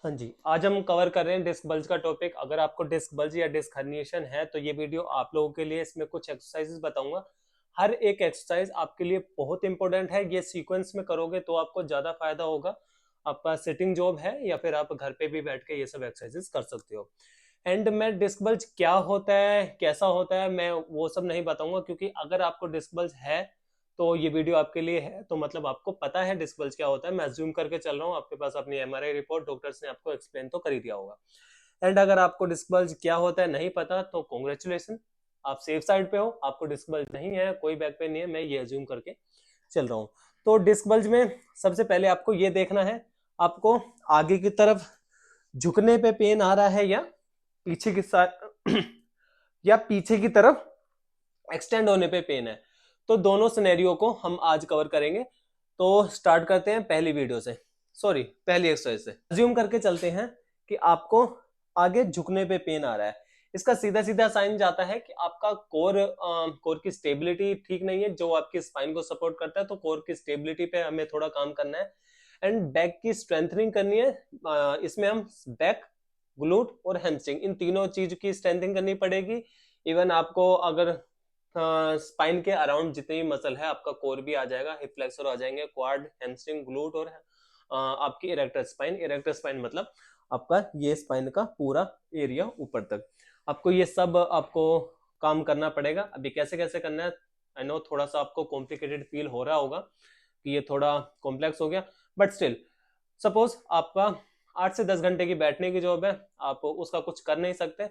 हाँ जी, आज हम कवर कर रहे हैं डिस्क बल्ज का टॉपिक। अगर आपको डिस्क बल्ज या डिस्क हर्निएशन है तो ये वीडियो आप लोगों के लिए, इसमें कुछ एक्सरसाइजेस बताऊंगा। हर एक एक्सरसाइज आपके लिए बहुत इंपॉर्टेंट है। ये सीक्वेंस में करोगे तो आपको ज्यादा फायदा होगा। आपका सिटिंग जॉब है या फिर आप घर पे भी बैठ के ये सब एक्सरसाइजेस कर सकते हो। एंड मैं डिस्क बल्ज क्या होता है, कैसा होता है, मैं वो सब नहीं बताऊंगा, क्योंकि अगर आपको डिस्क बल्ज है तो ये वीडियो आपके लिए है। तो मतलब आपको पता है डिस्क बल्ज क्या होता है। मैं अज्यूम करके चल रहा हूँ, आपके पास अपनी एमआरआई रिपोर्ट डॉक्टर्स ने आपको एक्सप्लेन तो कर ही दिया होगा। एंड अगर आपको डिस्क बल्ज क्या होता है नहीं पता तो कॉन्ग्रेचुलेशन, आप सेफ साइड पे हो, आपको डिस्क बल्ज नहीं है, कोई बैक पेन नहीं है, मैं ये अज्यूम करके चल रहा हूँ। तो डिस्क बल्ज में सबसे पहले आपको ये देखना है, आपको आगे की तरफ झुकने पे पेन आ रहा है या पीछे की साइड या पीछे की तरफ एक्सटेंड होने पे पेन है। तो दोनों सिनेरियो को हम आज कवर करेंगे। तो स्टार्ट करते हैं पहली वीडियो से, सॉरी पहली एक्सरसाइज से। अज्यूम करके चलते हैं कि आपको आगे झुकने पे पेन आ रहा है। इसका सीधा सीधा साइन जाता है कि आपका कोर की स्टेबिलिटी ठीक नहीं है, जो आपकी स्पाइन को सपोर्ट करता है। तो कोर की स्टेबिलिटी पे हमें थोड़ा काम करना है। एंड बैक की स्ट्रेंथनिंग करनी है। इसमें हम बैक, ग्लूट और हैमस्ट्रिंग, इन तीनों चीज की स्ट्रेंथनिंग करनी पड़ेगी। इवन आपको अगर स्पाइन के अराउंड जितनी मसल है, आपका कोर भी आ जाएगा, हिप फ्लेक्सर आ जाएंगे, क्वाड, हैमस्ट्रिंग, ग्लूट और आपकी इरेक्टर स्पाइन। इरेक्टर स्पाइन मतलब आपका ये स्पाइन का पूरा एरिया ऊपर तक, आपको ये सब आपको काम करना पड़ेगा। अभी कैसे कैसे करना है, आई नो थोड़ा सा आपको कॉम्प्लिकेटेड फील हो रहा होगा कि ये थोड़ा कॉम्प्लेक्स हो गया, बट स्टिल सपोज आपका 8 से 10 घंटे की बैठने की जॉब है, आप उसका कुछ कर नहीं सकते,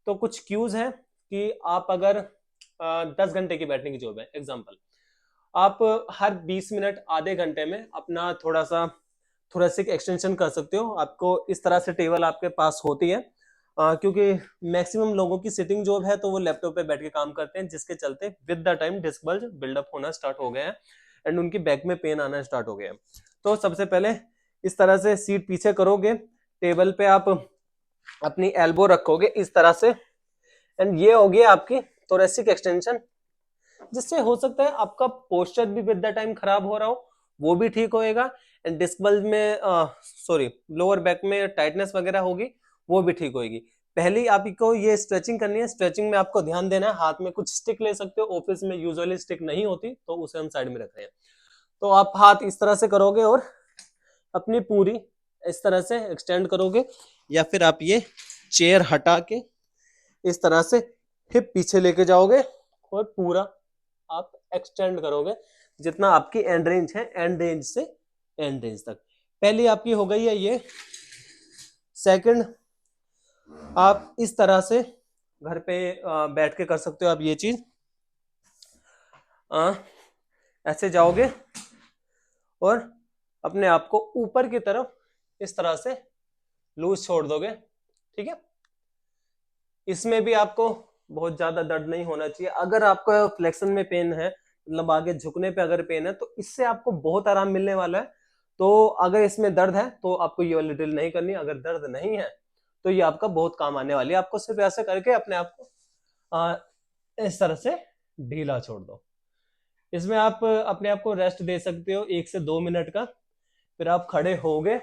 तो कुछ क्यूज है कि आप अगर 10 घंटे की बैठने की जॉब है, एग्जाम्पल, आप हर 20 मिनट आधे घंटे में अपना थोड़ा सा थोरेसिक एक्सटेंशन कर सकते हो। आपको इस तरह से टेबल आपके पास होती है, क्योंकि मैक्सिमम लोगों की सिटिंग जॉब है तो वो लैपटॉप पे बैठ के काम करते हैं, जिसके चलते with the time disc bulge buildup होना स्टार्ट हो गया है एंड उनकी बैक में पेन आना स्टार्ट हो गया है। तो सबसे पहले इस तरह से सीट पीछे करोगे, टेबल पे आप अपनी एल्बो रखोगे इस तरह से, एंड ये होगी आपकी थोरेसिक एक्सटेंशन, जिससे हो सकता है आपका पोस्चर भी विद द टाइम खराब हो रहा हो, वो भी ठीक होएगा। एंड डिस्क बल्ज में सॉरी लोअर बैक में टाइटनेस वगैरह होगी, वो भी ठीक होगी। पहली आपको ये स्ट्रेचिंग करनी है। स्ट्रेचिंग में आपको ध्यान देना है, हाथ में कुछ स्टिक ले सकते हो, ऑफिस में यूजुअली स्टिक नहीं होती तो उसे हम साइड में रख रहे हैं। तो आप हाथ इस तरह से करोगे और अपनी पूरी इस तरह से एक्सटेंड करोगे, या फिर आप ये चेयर हटा के इस तरह से हिप पीछे लेके जाओगे और पूरा आप एक्सटेंड करोगे जितना आपकी एंड रेंज है, एंड रेंज से एंड रेंज तक। पहली आपकी हो गई है ये। सेकंड, आप इस तरह से घर पे बैठ के कर सकते हो आप ये चीज। ऐसे जाओगे और अपने आप को ऊपर की तरफ इस तरह से लूज छोड़ दोगे, ठीक है। इसमें भी आपको बहुत ज्यादा दर्द नहीं होना चाहिए। अगर आपको फ्लेक्शन में पेन है, मतलब आगे झुकने पे अगर पेन है, तो इससे आपको बहुत आराम मिलने वाला है। तो अगर इसमें दर्द है तो आपको ये वाली ड्रिल नहीं करनी। अगर दर्द नहीं है तो ये आपका बहुत काम आने वाली है। आपको सिर्फ ऐसे करके अपने आप को इस तरह से ढीला छोड़ दो। इसमें आप अपने आप को रेस्ट दे सकते हो 1 से 2 मिनट का। फिर आप खड़े होगे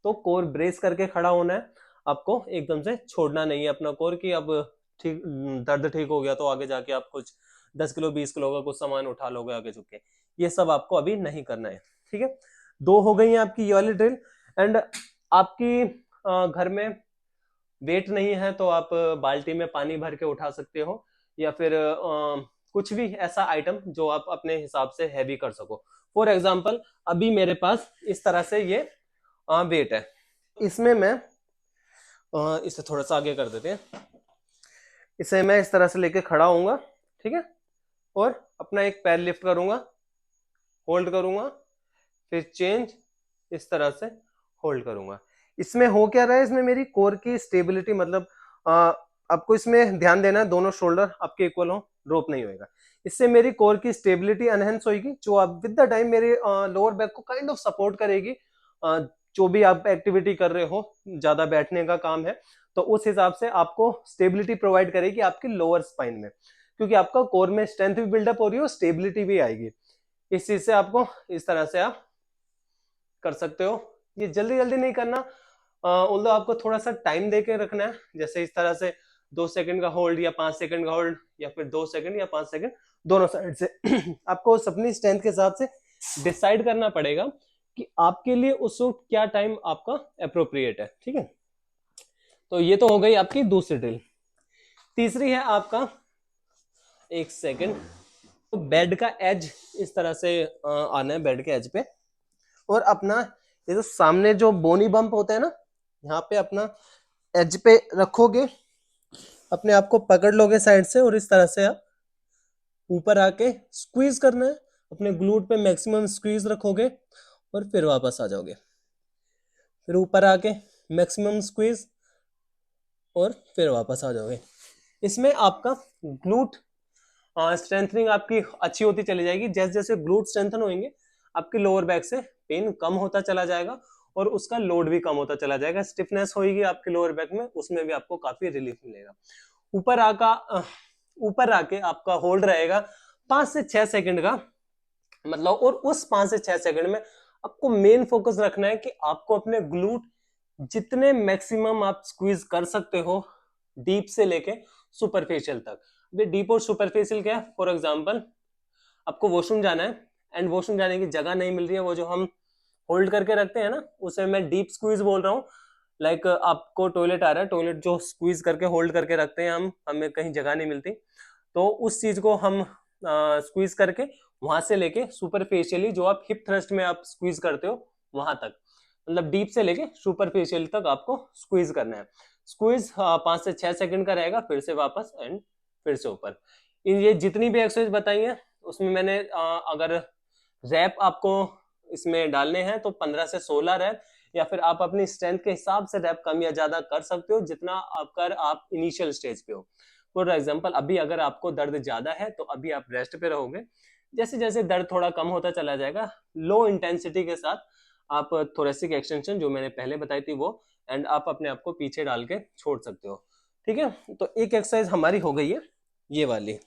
तो कोर ब्रेस करके खड़ा होना है। आपको एकदम से छोड़ना नहीं है अपना कोर कि अब ठीक, दर्द ठीक हो गया तो आगे जाके आप कुछ 10 किलो 20 किलो का कुछ सामान उठा लोगे आगे झुक के। ये सब आपको अभी नहीं करना है, ठीक है। दो हो गई है आपकी ये वाली ड्रिल। एंड आपकी घर में वेट नहीं है तो आप बाल्टी में पानी भर के उठा सकते हो, या फिर कुछ भी ऐसा आइटम जो आप अपने हिसाब से हैवी कर सको। फॉर एग्जाम्पल अभी मेरे पास इस तरह से ये वेट है, इसमें मैं इसे थोड़ा सा आगे कर देते हैं। इसे मैं इस तरह से लेके खड़ा होऊंगा, ठीक है, और अपना एक पैर लिफ्ट करूंगा, होल्ड करूंगा, फिर चेंज, इस तरह से होल्ड करूंगा। इसमें हो क्या रहा है, इसमें मेरी कोर की स्टेबिलिटी, मतलब आपको इसमें ध्यान देना है दोनों शोल्डर आपके इक्वल हो, ड्रॉप नहीं होएगा। इससे मेरी कोर की स्टेबिलिटी एनहेंस होगी, जो आप विद द टाइम मेरे लोअर बैक को काइंड ऑफ सपोर्ट करेगी। जो भी आप एक्टिविटी कर रहे हो, ज्यादा बैठने का काम है, तो उस हिसाब से आपको स्टेबिलिटी प्रोवाइड करेगी आपकी लोअर स्पाइन में, क्योंकि आपका कोर में स्ट्रेंथ भी बिल्डअप हो रही है और स्टेबिलिटी भी आएगी। इस चीज से आपको इस तरह से आप कर सकते हो। ये जल्दी जल्दी नहीं करना, ऑल्दो आपको थोड़ा सा टाइम देके रखना है, जैसे इस तरह से 2 सेकंड का होल्ड या 5 सेकंड का होल्ड या फिर 2 सेकंड या 5 सेकंड दोनों साइड से आपको अपनी स्ट्रेंथ के हिसाब से डिसाइड करना पड़ेगा कि आपके लिए उस वक्त क्या टाइम आपका अप्रोप्रिएट है। ठीक है, तो ये तो हो गई आपकी दूसरी ड्रिल। तीसरी है आपका, एक सेकंड, तो बेड का एज इस तरह से आना है बेड के एज पे, और अपना ये जो सामने जो बोनी बम्प होता है ना, यहाँ पे अपना एज पे रखोगे, अपने आप को पकड़ लोगे साइड से और इस तरह से आप ऊपर आके स्क्वीज करना है, अपने ग्लूट पे मैक्सिमम स्क्वीज रखोगे और फिर वापस आ जाओगे, फिर ऊपर आके मैक्सिमम स्क्वीज और फिर वापस आ जाओगे। इसमें आपका ग्लूट स्ट्रेंथनिंग आपकी अच्छी होती चली जाएगी। जैसे जैसे ग्लूट स्ट्रेंथन होंगे आपके लोअर बैक से पेन कम होता चला जाएगा और उसका लोड भी कम होता चला जाएगा। स्टिफनेस होगी आपके लोअर बैक में, उसमें भी आपको काफी रिलीफ मिलेगा। ऊपर आके आपका होल्ड रहेगा 5 से 6 सेकंड का, मतलब, और उस 5 से 6 सेकंड में आपको मेन फोकस रखना है कि आपको अपने ग्लूट जितने मैक्सिमम आप स्क्वीज कर सकते हो, डीप से लेके सुपरफिशियल तक। डीप और सुपरफिशियल क्या है, फॉर एग्जांपल आपको वॉशरूम जाना है एंड वॉशरूम जाने की जगह नहीं मिल रही है, वो जो हम होल्ड करके रखते हैं ना, उसे मैं डीप स्क्वीज बोल रहा हूँ। लाइक आपको टॉयलेट आ रहा है, टॉयलेट जो स्क्वीज करके होल्ड करके रखते हैं हम, हमें कहीं जगह नहीं मिलती, तो उस चीज को हम स्क्वीज करके वहां से लेके सुपरफिशियली जो आप हिप थ्रस्ट में आप स्क्वीज करते हो वहां तक, मतलब डीप से लेके सुपरफिशियल तक आपको स्क्वीज करना है। स्क्वीज 5 से 6 सेकंड का रहेगा, फिर से वापस एंड फिर से ऊपर। ये जितनी भी एक्सरसाइज बताई है उसमें मैंने अगर रैप आपको इसमें डालने हैं तो 15 से 16 रैप, या फिर आप अपनी स्ट्रेंथ के हिसाब से रैप कम या ज्यादा कर सकते हो जितना आप इनिशियल स्टेज पे हो। फॉर एग्जांपल अभी अगर आपको दर्द ज्यादा है तो अभी आप रेस्ट पे रहोगे, जैसे जैसे दर्द थोड़ा कम होता चला जाएगा लो इंटेंसिटी के साथ आप थोरेसिक एक्सटेंशन जो मैंने पहले बताई थी वो, एंड आप अपने आप को पीछे डाल के छोड़ सकते हो। ठीक है, तो एक एक्सरसाइज हमारी हो गई है ये वाली।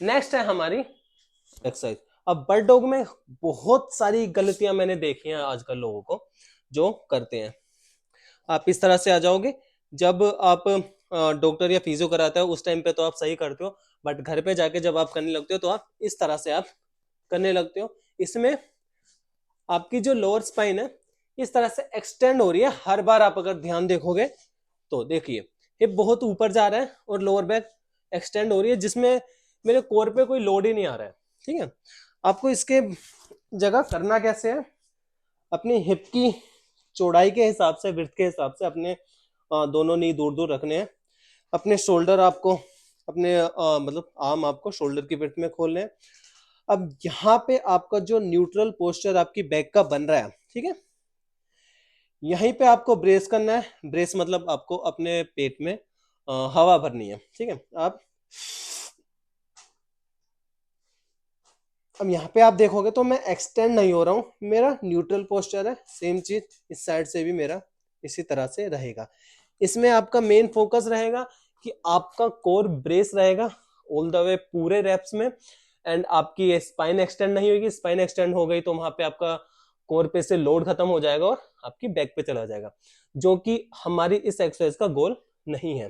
नेक्स्ट है हमारी एक्सरसाइज। अब बर्ड डॉग में बहुत सारी गलतियां मैंने देखी हैं आजकल लोगों को जो करते हैं। आप इस तरह से आ जाओगे, जब आप डॉक्टर या फिजियो कराते हो उस टाइम पे तो आप सही करते हो, बट घर पे जाके जब आप करने लगते हो तो आप इस तरह से आप करने लगते हो। इसमें आपकी जो लोअर स्पाइन है इस तरह से एक्सटेंड हो रही है हर बार। आप अगर ध्यान देखोगे तो देखिए हिप बहुत ऊपर जा रहा है और लोअर बैक एक्सटेंड हो रही है, जिसमें मेरे कोर पे कोई लोड ही नहीं आ रहा है। ठीक है, आपको इसके जगह करना कैसे है, अपनी हिप की चौड़ाई के हिसाब से, विड्थ के हिसाब से अपने दोनों नी दूर दूर रखने हैं। अपने शोल्डर आपको अपने मतलब आर्म आपको शोल्डर की विड्थ में खोलने हैं। अब यहाँ पे आपका जो न्यूट्रल पोस्चर आपकी बैक का बन रहा है, ठीक है, यहीं पे आपको ब्रेस करना है। ब्रेस मतलब आपको अपने पेट में हवा भरनी है। ठीक है, अब यहाँ पे आप देखोगे तो मैं एक्सटेंड नहीं हो रहा हूँ, मेरा न्यूट्रल पोस्चर है। सेम चीज इस साइड से भी मेरा इसी तरह से रहेगा। इसमें आपका मेन फोकस रहेगा कि आपका कोर ब्रेस रहेगा ऑल द वे पूरे रेप्स में, एंड आपकी स्पाइन एक्सटेंड नहीं होगी। स्पाइन एक्सटेंड हो गई तो वहां पे आपका कोर पे से लोड खत्म हो जाएगा और आपकी बैक पे चला जाएगा, जो कि हमारी इस एक्सरसाइज का गोल नहीं है।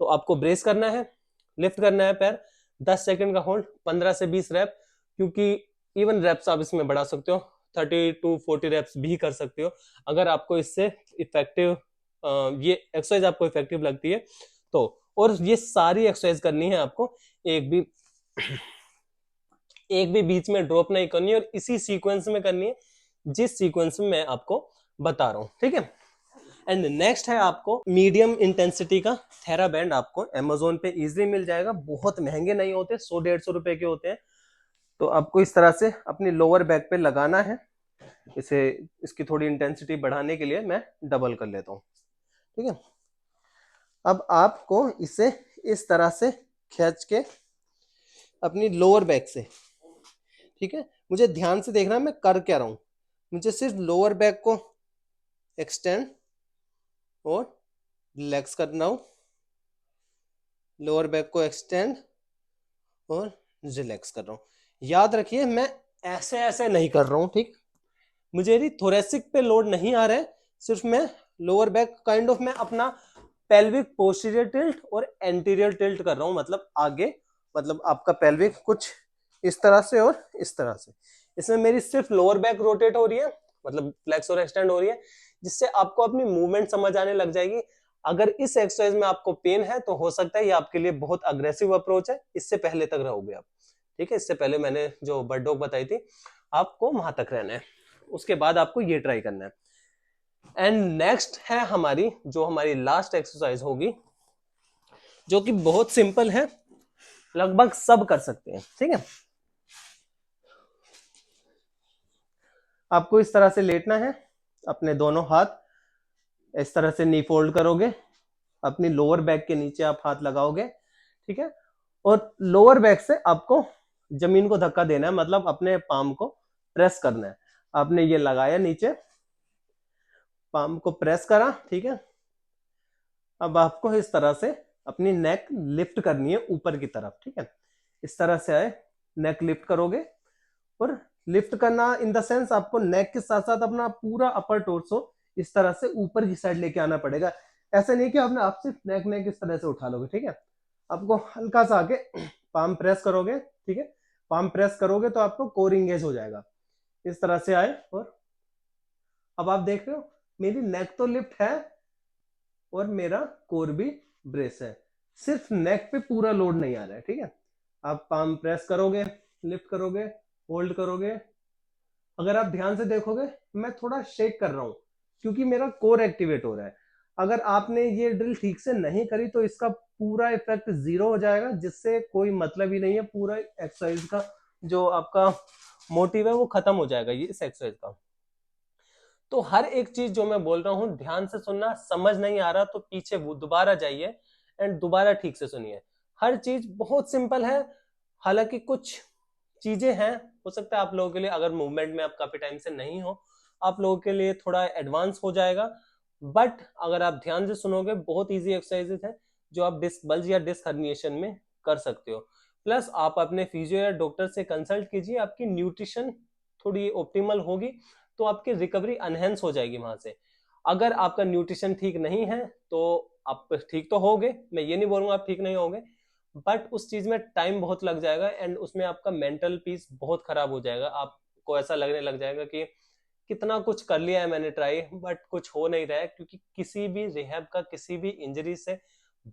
तो आपको ब्रेस करना है, लिफ्ट करना है पैर, 10 सेकंड का होल्ड, 15 से 20 रैप, क्योंकि इवन रैप्स आप इसमें बढ़ा सकते हो, 30 to 40 रैप्स भी कर सकते हो अगर आपको इससे इफेक्टिव ये एक्सरसाइज आपको इफेक्टिव लगती है तो। और ये सारी एक्सरसाइज करनी है आपको, एक भी बीच में ड्रॉप नहीं करनी है, और इसी सीक्वेंस में करनी है जिस सीक्वेंस में मैं आपको बता रहा हूं। ठीक है, एंड नेक्स्ट है आपको मीडियम इंटेंसिटी का थेरा बैंड। आपको अमेजोन पे इजीली मिल जाएगा, बहुत महंगे नहीं होते, 100-150 रुपए के होते हैं। तो आपको इस तरह से अपनी लोअर बैक पे लगाना है इसे। इसकी थोड़ी इंटेंसिटी बढ़ाने के लिए मैं डबल कर लेता हूं। ठीक है, अब आपको इसे इस तरह से खींच के अपनी लोअर बैक से, ठीक है, मुझे ध्यान से देखना है मैं कर क्या रहा हूं। मुझे सिर्फ लोअर बैक को एक्सटेंड और रिलैक्स करना हो, लोअर बैक को एक्सटेंड और रिलैक्स कर रहा हूं। याद रखिए मैं ऐसे ऐसे नहीं कर रहा हूं। ठीक, मुझे थोरेसिक पे लोड नहीं आ रहा है, सिर्फ मैं लोअर बैक काइंड ऑफ मैं अपना पेल्विक पोस्टीरियर टिल्ट और एंटीरियर टिल्ट कर रहा हूँ, मतलब आगे, मतलब आपका पेल्विक कुछ इस तरह से और इस तरह से। इसमें मेरी सिर्फ लोअर बैक रोटेट हो रही है, मतलब फ्लेक्स और एक्सटेंड हो रही है, जिससे आपको अपनी मूवमेंट समझ आने लग जाएगी। अगर इस एक्सरसाइज में आपको पेन है तो हो सकता है ये आपके लिए बहुत अग्रेसिव अप्रोच है, इससे पहले तक रहोगे आप, ठीक है। इससे पहले मैंने जो बर्ड डॉग बताई थी, आपको वहां तक रहना है, उसके बाद आपको ये ट्राई करना है। एंड नेक्स्ट है हमारी जो हमारी लास्ट एक्सरसाइज होगी, जो कि बहुत सिंपल है, लगभग सब कर सकते हैं, ठीक है। आपको इस तरह से लेटना है, अपने दोनों हाथ इस तरह से नी फोल्ड करोगे, अपनी लोअर बैक के नीचे आप हाथ लगाओगे, ठीक है। और लोअर बैक से आपको जमीन को धक्का देना है, मतलब अपने पाम को प्रेस करना है। आपने ये लगाया नीचे, पाम को प्रेस करा, ठीक है। अब आपको इस तरह से अपनी नेक लिफ्ट करनी है ऊपर की तरफ, ठीक है। इस तरह से आए, नेक लिफ्ट करोगे, और लिफ्ट करना इन द सेंस आपको नेक के साथ साथ अपना पूरा अपर टोर्सो इस तरह से ऊपर की साइड लेके आना पड़ेगा। ऐसा नहीं कि आपने आप सिर्फ नेक नेक इस तरह से उठा लोगे, ठीक है। आपको हल्का सा आके पाम प्रेस करोगे, ठीक है। पाम प्रेस करोगे तो आपको कोर इंगेज हो जाएगा। इस तरह से आए, और अब आप देख रहे हो मेरी नेक तो लिफ्ट है और मेरा कोर भी ब्रेस है, सिर्फ नेक पे पूरा लोड नहीं आ रहा है, ठीक है। आप पाम प्रेस करोगे, लिफ्ट करोगे, होल्ड करोगे। अगर आप ध्यान से देखोगे मैं थोड़ा शेक कर रहा हूं, क्योंकि मेरा कोर एक्टिवेट हो रहा है। अगर आपने ये ड्रिल ठीक से नहीं करी तो इसका पूरा इफेक्ट जीरो हो जाएगा, जिससे कोई मतलब ही नहीं है, पूरा एक्सरसाइज का जो आपका मोटिव है वो खत्म हो जाएगा ये इस एक्सरसाइज का। तो हर एक चीज जो मैं बोल रहा हूँ ध्यान से सुनना, समझ नहीं आ रहा तो पीछे वो दोबारा जाइए एंड दोबारा ठीक से सुनिए। हर चीज बहुत सिंपल है, हालांकि कुछ चीजें हैं, हो सकता है आप लोगों के लिए, अगर मूवमेंट में आप काफी टाइम से नहीं हो, आप लोगों के लिए थोड़ा एडवांस हो जाएगा, बट अगर आप ध्यान से सुनोगे बहुत इजी एक्सरसाइजेस हैं जो आप डिस्क बल्ज या डिस्क हर्निएशन में कर सकते हो। प्लस आप अपने फिजियो या डॉक्टर से कंसल्ट कीजिए, आपकी न्यूट्रिशन थोड़ी ऑप्टिमल होगी तो आपकी रिकवरी अनहेंस हो जाएगी वहां से। अगर आपका न्यूट्रिशन ठीक नहीं है तो आप ठीक तो होगे, मैं ये नहीं बोलूंगा आप ठीक नहीं होगे, बट उस चीज में टाइम बहुत लग जाएगा एंड उसमें आपका मेंटल पीस बहुत खराब हो जाएगा। आपको ऐसा लगने लग जाएगा कि कितना कुछ कर लिया है मैंने ट्राई, बट कुछ हो नहीं रहा है, क्योंकि किसी भी रिहैब का, किसी भी इंजरी से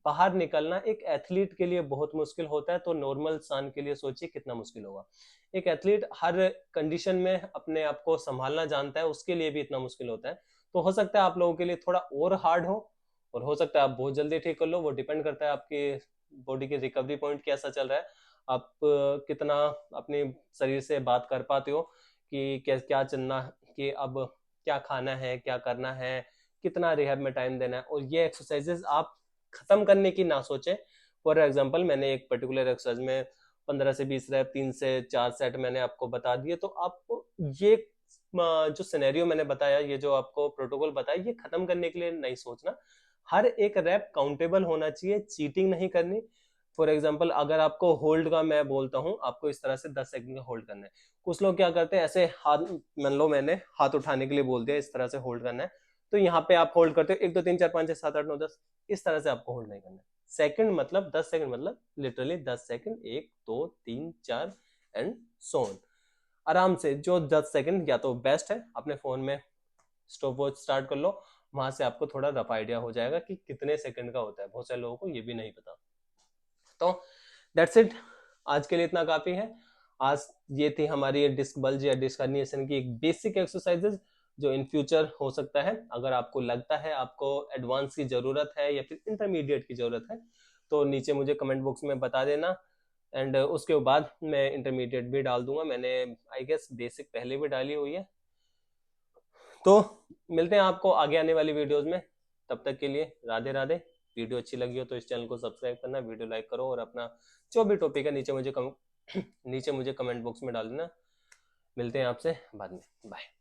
बाहर निकलना एक एथलीट के लिए बहुत मुश्किल होता है, तो नॉर्मल इंसान के लिए सोचिए कितना मुश्किल होगा। एक एथलीट हर कंडीशन में अपने आप को संभालना जानता है, उसके लिए भी इतना मुश्किल होता है। तो हो सकता है आप लोगों के लिए थोड़ा और हार्ड और हो सकता है आप बहुत जल्दी ठीक कर लो, वो डिपेंड करता है आपकी बॉडी के रिकवरी पॉइंट कैसा चल रहा है, आप कितना अपने शरीर से बात कर पाते हो कि क्या चलना, कि अब क्या खाना है, क्या करना है, कितना रिहैब में टाइम देना है। और ये एक्सरसाइजेस आप खत्म करने की ना सोचें। फॉर एग्जांपल मैंने एक पर्टिकुलर एक्सरसाइज में 15 से 20 रैप, 3 से 4 सेट मैंने आपको बता दिए, तो आपको ये जो सिनेरियो मैंने बताया, ये जो आपको प्रोटोकॉल बताया, ये खत्म करने के लिए नहीं सोचना। हर एक रैप काउंटेबल होना चाहिए, चीटिंग नहीं करनी। फॉर एग्जाम्पल अगर आपको होल्ड का मैं बोलता हूँ, आपको इस तरह से 10 सेकंड का होल्ड करना है। कुछ लोग क्या करते हैं, ऐसे हाथ, मान लो मैंने हाथ उठाने के लिए बोल दिया इस तरह से होल्ड करना है, तो यहाँ पे आप होल्ड करते हो 1 2 3 4 5 6 7 8 9 10, इस तरह से आपको होल्ड नहीं करना है। सेकंड मतलब 10 सेकंड, मतलब literally 10 second, 1 2 3 4 and so on. आराम से जो 10 सेकंड, या तो बेस्ट है अपने फोन में स्टॉप वॉच स्टार्ट कर लो, वहां से आपको थोड़ा रफ आइडिया हो जाएगा कि कितने सेकंड का होता है, बहुत सारे लोगों को ये भी नहीं पता। तो दैट्स इट, आज के लिए इतना काफी है। आज ये थी हमारी डिस्क बल्ज या डिस्क हर्निएशन की एक बेसिक एक्सरसाइजेज, जो इन फ्यूचर हो सकता है, अगर आपको लगता है आपको एडवांस की जरूरत है या फिर इंटरमीडिएट की जरूरत है, तो नीचे मुझे कमेंट बॉक्स में बता देना। एंड उसके बाद मैं इंटरमीडिएट भी डाल दूंगा, मैंने आई गेस बेसिक पहले भी डाली हुई है। तो मिलते हैं आपको आगे आने वाली वीडियोस में, तब तक के लिए राधे राधे। वीडियो अच्छी लगी हो तो इस चैनल को सब्सक्राइब करना, वीडियो लाइक करो, और अपना जो भी टॉपिक है नीचे मुझे कमेंट बॉक्स में डाल देना। मिलते हैं आपसे बाद में, बाय।